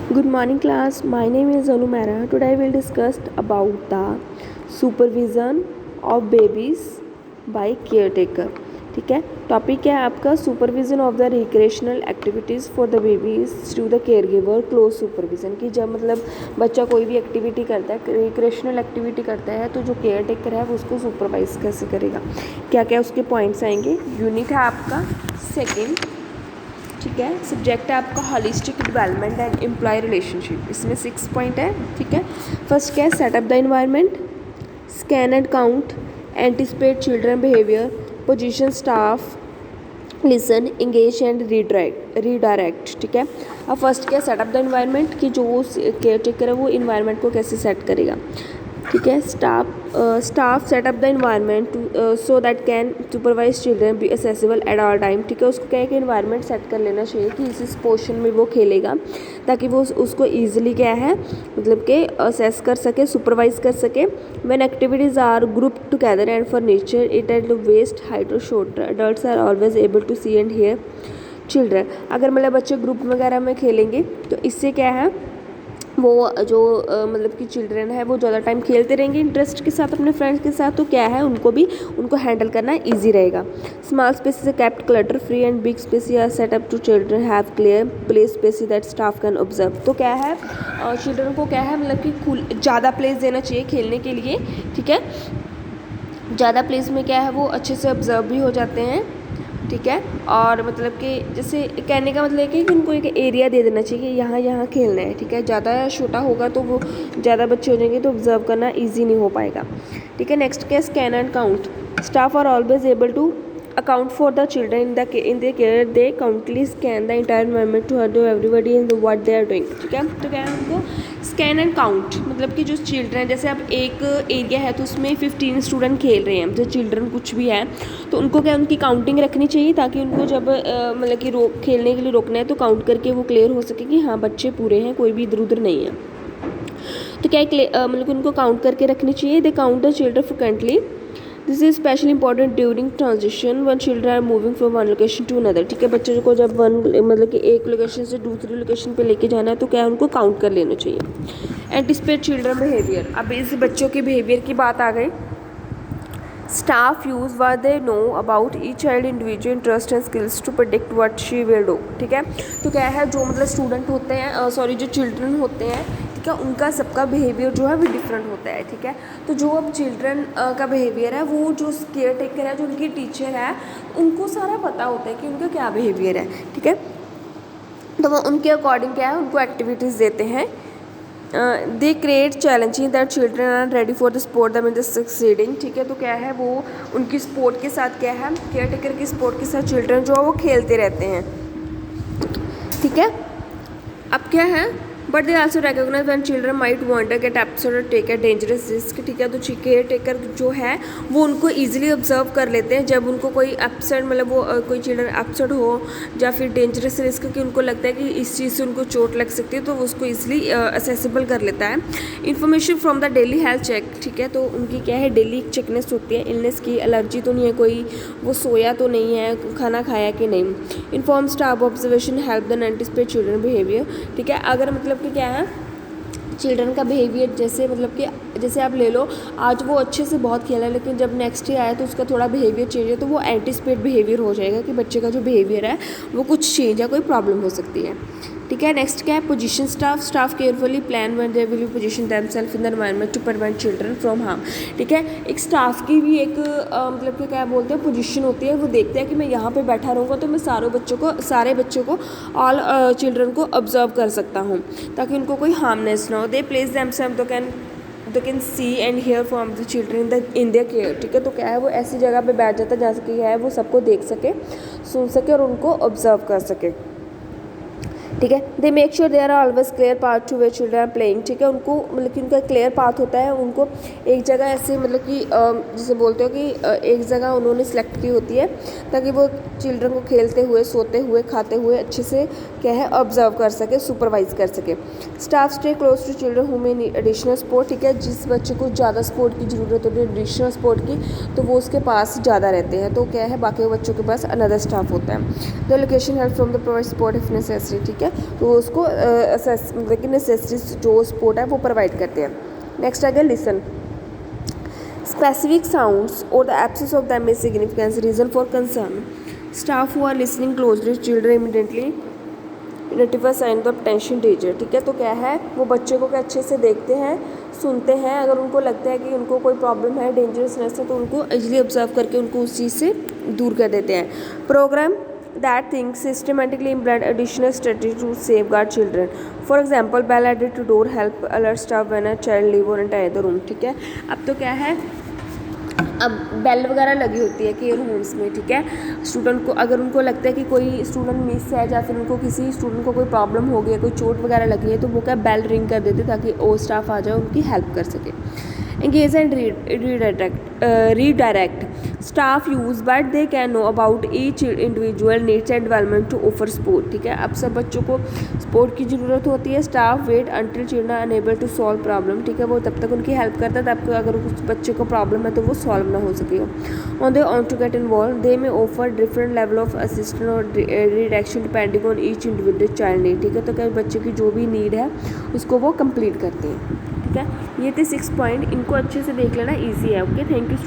Good morning class, my name is Anu Mehra. Today we will discuss about the supervision of babies by caretaker. ठीक है, topic क्या है आपका? Supervision of the recreational activities for the babies to the caregiver, close supervision की जब मतलब बच्चा कोई भी एक्टिविटी करता है, रिक्रिएशनल एक्टिविटी करता है, तो जो केयर टेकर है वो उसको सुपरवाइज कैसे करेगा, क्या क्या उसके पॉइंट्स आएंगे। यूनिट है आपका सेकेंड, ठीक है। सब्जेक्ट है आपका holistic development and employ relationship, इसमें 6 पॉइंट है, ठीक है। फर्स्ट क्या है? Set up the environment, scan and count, anticipate children behaviour, position staff, listen, engage and redirect, ठीक है। अब फर्स्ट क्या है? सेटअप द इन्वायरमेंट, कि जो केयर टेकर है वो इन्वायरमेंट को कैसे सेट करेगा, ठीक है। Staff set up the environment so that can supervise children be accessible at all time, ठीक है। उसको क्या है कि इन्वायरमेंट सेट कर लेना चाहिए कि इस पोर्शन में वो खेलेगा, ताकि वो उसको ईजिली क्या है मतलब कि असेस कर सके, सुपरवाइज कर सके। When activities are group together and for nature it at waist height और shorter, adults are always able to see and hear children. अगर मतलब बच्चे ग्रुप वगैरह में खेलेंगे तो इससे क्या है वो जो मतलब कि चिल्ड्रन है वो ज़्यादा टाइम खेलते रहेंगे इंटरेस्ट के साथ अपने फ्रेंड्स के साथ, तो क्या है उनको हैंडल करना ईजी रहेगा। Small spaces kept clutter free and big space are set up to children have clear play spaces that staff can observe. तो क्या है चिल्ड्रन को क्या है मतलब कि ज़्यादा प्लेस देना चाहिए खेलने के लिए, ठीक है। ज़्यादा प्लेस में क्या है वो अच्छे से ऑब्जर्व भी हो जाते हैं, ठीक है। और मतलब कि जैसे कहने का मतलब है कि उनको एक एरिया दे देना चाहिए कि यहाँ खेलना है, ठीक है। ज़्यादा छोटा होगा तो वो ज़्यादा बच्चे हो जाएंगे तो ऑब्जर्व करना इजी नहीं हो पाएगा, ठीक है। नेक्स्ट क्या? Scan and count, staff are always able to account for the children in the care, they countly scan the entire environment to do everybody in what they are doing, ठीक है। तो क्या है उनको स्कैन एंड काउंट, मतलब कि जो children जैसे अब एक एरिया है तो उसमें 15 स्टूडेंट खेल रहे हैं, जो चिल्ड्रन कुछ भी है तो उनको क्या उनकी काउंटिंग रखनी चाहिए, ताकि उनको जब मतलब कि खेलने के लिए रोकना है तो काउंट करके वो क्लियर हो सके कि हाँ बच्चे पूरे हैं, कोई भी इधर उधर नहीं है। तो क्या मतलब उनको काउंट करके रखनी चाहिए। They count the children frequently, this is specially important during transition when children are moving from one location to another, ठीक है। बच्चों को जब मतलब कि एक लोकेशन से दूसरी लोकेशन पे लेके जाना है तो क्या उनको काउंट कर लेना चाहिए। एंटिसिपेट चिल्ड्रन बिहेवियर, अब इस बच्चों के बिहेवियर की बात आ गई। Staff use what they know about each child individual interest and skills to predict what she will do, ठीक है। तो क्या है जो मतलब स्टूडेंट होते हैं जो चिल्ड्रन होते हैं, ठीक है, उनका सबका बिहेवियर जो है वो डिफरेंट होता है, ठीक है। तो जो अब चिल्ड्रन का बिहेवियर है वो जो केयर टेकर है, जो उनकी टीचर है, उनको सारा पता होता है कि उनका क्या बिहेवियर है, ठीक है। तो वो उनके अकॉर्डिंग क्या है उनको एक्टिविटीज़ देते हैं। They create challenging that children are ready for the sport that mean succeeding, ठीक है। तो क्या है वो उनकी स्पोर्ट के साथ क्या है केयर टेकर की स्पोर्ट के साथ चिल्ड्रन जो है वो खेलते रहते हैं, ठीक है। अब क्या है but they also recognise when children might want get upset और टेक अ डेंजरस रिस्क, ठीक है। तो केयर टेकर जो है वो उनको ईजिली ऑब्जर्व कर लेते हैं जब उनको कोई अपसेट मतलब वो कोई चिल्ड्रन अपसेट हो या फिर डेंजरस रिस्क कि उनको लगता है कि इस चीज़ से उनको चोट लग सकती है, तो वो उसको ईजिली असेसिबल कर लेता है। Information from the daily health check, ठीक है। तो उनकी क्या है डेली चेकनेस होती है, इलनेस की, एलर्जी तो नहीं है कोई, वो सोया तो नहीं है, खाना खाया कि नहीं। Inform staff observation help the anticipate children behaviour, ठीक है। अगर मतलब कि क्या है चिल्ड्रन का बिहेवियर जैसे मतलब कि जैसे आप ले लो आज वो अच्छे से बहुत खेला है, लेकिन जब नेक्स्ट डे आया तो उसका थोड़ा बिहेवियर चेंज है, तो वो एंटिसिपेट बिहेवियर हो जाएगा कि बच्चे का जो बिहेवियर है वो कुछ चेंज है, कोई प्रॉब्लम हो सकती है, ठीक है। नेक्स्ट क्या है position staff carefully plan when they will position themselves in the environment to prevent children from harm, ठीक है। एक स्टाफ की भी एक मतलब कि क्या बोलते हैं पोजीशन होती है, वो देखते हैं कि मैं यहाँ पे बैठा रहूँगा तो मैं सारे बच्चों को ऑल चिल्ड्रन को ऑब्जर्व कर सकता हूँ ताकि उनको कोई हार्मनेस ना हो। They place themselves they can see and hear from the children in their care, ठीक है। तो क्या है वो ऐसी जगह पे बैठ जाता है जहाँ से क्या है वो सबको देख सके, सुन सके और उनको ऑब्जर्व कर सके, ठीक है। They make sure there are always clear path to way children are playing, ठीक है। उनको मतलब कि उनका क्लियर पाथ होता है, उनको एक जगह ऐसे मतलब कि जिसे बोलते हो कि एक जगह उन्होंने सेलेक्ट की होती है ताकि वो चिल्ड्रन को खेलते हुए, सोते हुए, खाते हुए अच्छे से क्या है ऑब्जर्व कर सके, सुपरवाइज कर सके। Staff stay close to children who may need additional support, ठीक है। जिस बच्चे को ज़्यादा सपोर्ट की ज़रूरत होती है एडिशनल सपोर्ट की, तो वो उसके पास ज़्यादा रहते हैं, तो क्या है बाकी बच्चों के पास अनदर स्टाफ होता है। The location help from the provide support if necessary, ठीक है। है, तो उसको मतलब कि नेसेसरीज जो सपोर्ट है वो प्रोवाइड करते हैं। नेक्स्ट आ गया listen. Specific sounds or the absence of them is significant reason for concern. Staff who are listening closely to children immediately identify sign of potential danger। ठीक है, तो क्या है, वो बच्चे को क्या अच्छे से देखते हैं, सुनते हैं, अगर उनको लगता है कि उनको कोई प्रॉब्लम है, डेंजरसनेस है, तो उनको इजीली ऑब्जर्व करके उनको उस चीज़ से दूर कर देते हैं। Programme that things systematically implement additional strategy to safeguard children. For example, bell added to door help alert staff when a child leave or enter the room। ठीक है, अब तो क्या है, अब बेल वगैरह लगी होती है केयर होम्स में। ठीक है, स्टूडेंट को अगर उनको लगता है कि कोई स्टूडेंट मिस है या फिर उनको किसी स्टूडेंट को कोई प्रॉब्लम हो गई है, कोई चोट वगैरह लगी है, तो वो क्या बेल रिंग कर देते ताकि वो स्टाफ आ जाए उनकी हेल्प कर सके। Engage and redirect staff use but they can know about each individual needs and development to offer support। ठीक है, अब सब बच्चों को सपोर्ट की ज़रूरत होती है। Staff wait until children are unable to solve problem. ठीक है, वो तब तक उनकी हेल्प करता है तब अगर उस बच्चे को प्रॉब्लम है तो वो सॉल्व ना हो सकेगा। On they on to get involve they में offer different level of assistance और reduction depending on each individual child need. ठीक है, तो क्या बच्चे की जो भी नीड है उसको वो कंप्लीट करते हैं। ठीक है, ये थे 6 पॉइंट, इनको अच्छे से देख लेना, ईजी है। Okay, thank you.